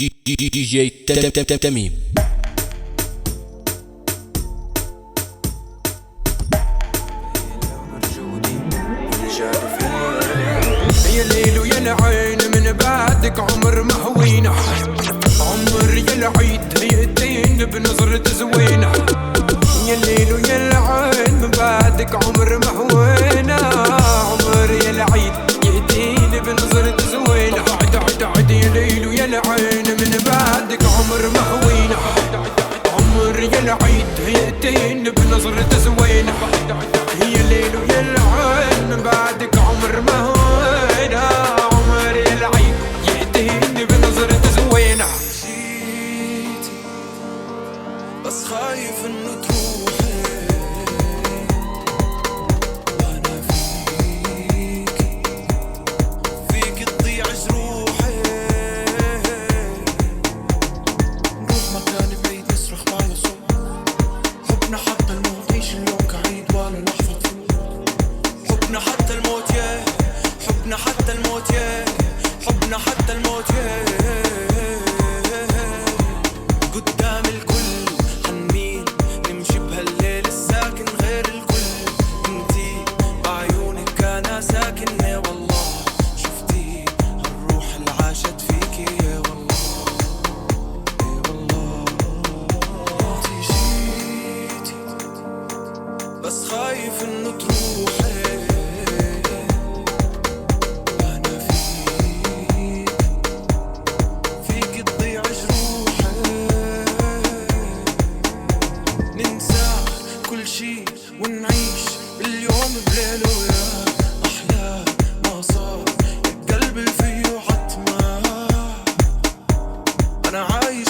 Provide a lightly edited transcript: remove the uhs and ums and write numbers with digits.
دي جي تميم. يا الليل ويا العين من بعدك عمر ما هوينا، عمر يا العيد هيئتين بنظرة زوينة. يا الليل ويا العين من بعدك عمر ما هوينا، عمر يا العيد هيئتين بنظرة زوينة. عد عد عد يا الليل ويا العين من بعدك عمر ما هوينا، عمر يا العيد هيئتين بنظرة زوينة. يا الليل ويا العين من بعدك عمر ما هوينا، عمر يا العيد يهديني بنظرة زوينة. جيتي بس خايف انه تروحي، وانا فيكي تضيع جروحي. نروح مكان بعيد نصرخ على صوت، حبنا حتى الموت عيش اليوم كعيد ولا لحظة تفوت. حبنا حتى الموت يا حبنا حتى الموت يا حبنا حتى الموت يا قدام الكل حنين نمشي بهالليل الساكن غير الكل. انتي بعيونك انا ساكن يا والله، شفتي الروح اللي عاشت فيكي يا والله يا والله. انتي جيتي بس خايف انه تروحي، وانا فيك تضيع جروحي. ننسى كل شي ونعيش اليوم بليله يا احلام ما صار قلبي فيه عتمة. انا عايش